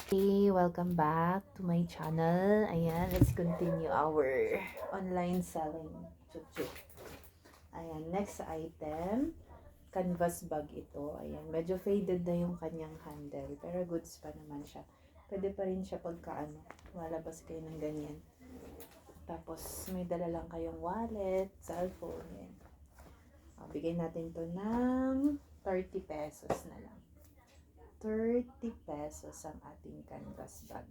Hey, welcome back to my channel. Ayan, let's continue our online selling. Chuk-chuk. Ayan, next item. Canvas bag ito. Ayan, medyo faded na yung kanyang handle. Pero goods pa naman siya. Pwede pa rin siya pagka malabas kayo ng ganyan. Tapos, may dala lang kayong wallet, cellphone. Ayan. Bigyan natin to ng 30 pesos na lang. 30 pesos ang ating canvas bag.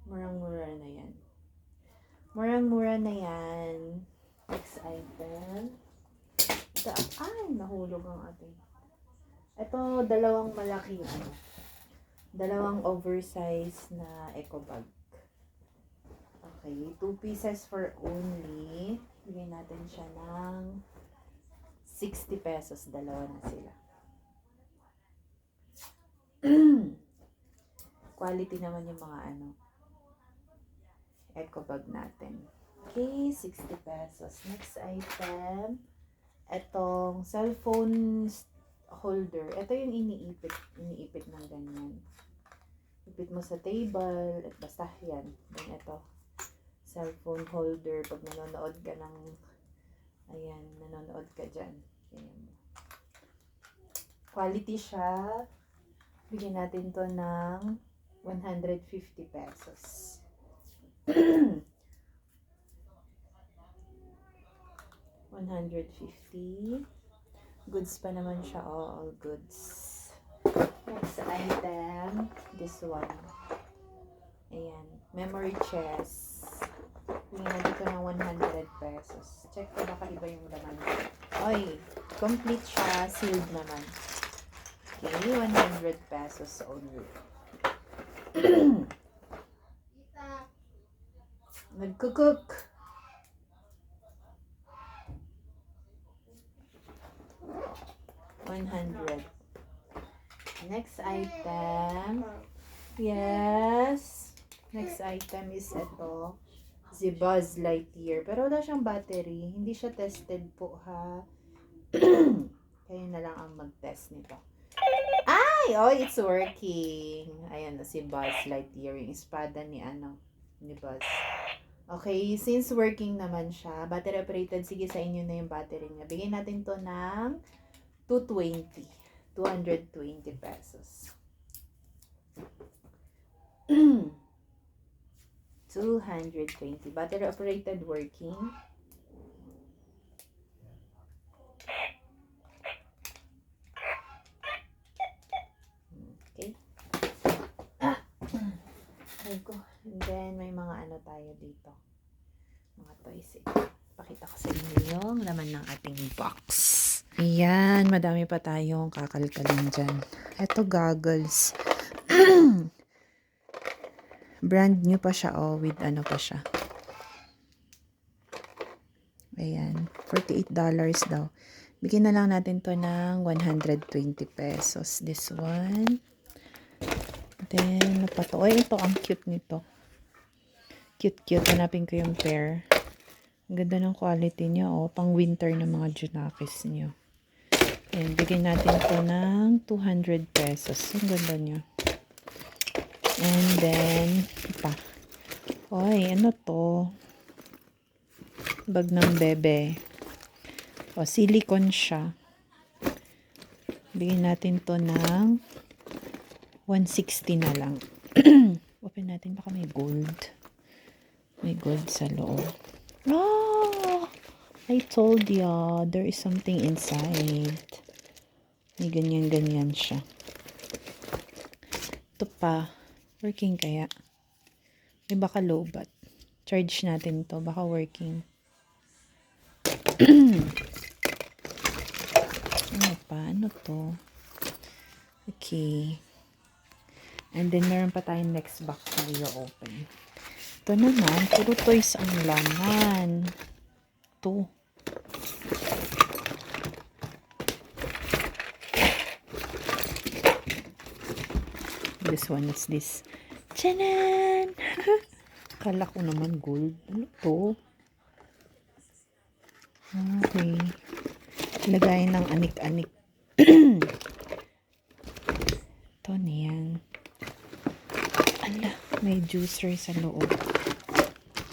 Murang-mura na yan. Murang-mura na yan. Next item. Ito, nahulog ang ating. Ito, dalawang malaking dalawang oversized na eco bag. Okay, 2 pieces for only. Bigyan natin siya ng 60 pesos. Dalawa na sila. Quality naman yung mga eco bag natin. Okay, 60 pesos. Next item, etong cellphone holder. Ito yung iniipit ng ganyan. Ipit mo sa table, at basta yan. Then ito, cellphone holder. Pag nanonood ka nanonood ka dyan. Ayan. Quality siya. Bigyan natin to ng 150 pesos. 150. Goods pa naman siya. All goods. Next item. This one. Ayan. Memory chest. Bigyan natin to ng 100 pesos. Check ko baka iba yung laman. Oy, complete siya. Sealed naman. Okay, 100 pesos only. Nagkukuk. $100. Next item. Yes. Next item is ito. Si Buzz Lightyear. Pero wala siyang battery. Hindi siya tested po ha. Kayo na lang ang mag-test nito. Oh, it's working. Ayan na si Buzz Lightyear, yung espada ni Buzz. Okay, since working naman siya, battery operated, sige sa inyo na yung battery niya. Bigyan natin to ng 220 pesos. 220. Battery operated, working. And then, may mga tayo dito. Mga toys. Pakita ko sa inyo yung laman ng ating box. Ayan, madami pa tayong kakalkalin dyan. Ito, goggles. Brand new pa siya, with pa siya. Ayan, $48 daw. Bigyan na lang natin to ng 120 pesos. This one. Then, ito, ang cute nito. Cute. Hanapin ko yung pair. Ang ganda ng quality niya, pang winter ng mga junakis niyo. Ayan, bigyan natin to ng 200 pesos. Ang ganda niya. And then, ano to? Bag ng bebe. Silicone siya. Bigyan natin to ng 160 na lang. Open natin, baka may gold. May gold sa loob. I told ya, there is something inside. May ganyan siya. Ito pa. Working kaya? May baka low bat. Charge natin to. Baka working. Ano to? Okay. And then, meron pa tayong next box na i-open. Ito naman, puro toys ang laman. Ito. This one is this. Tiyanan! Kala ko naman gold. Ano to? Okay. Lagayan ng anik-anik. Ito karton. Ayan. Ala, may juicer sa loob.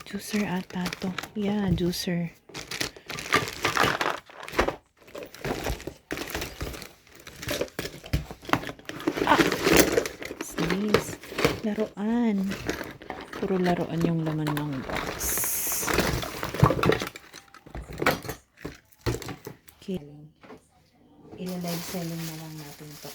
Juicer ata to. Yeah, juicer. Sneeze. Laruan. Puro laruan yung laman ng box. Okay. Ila-live selling na lang natin to.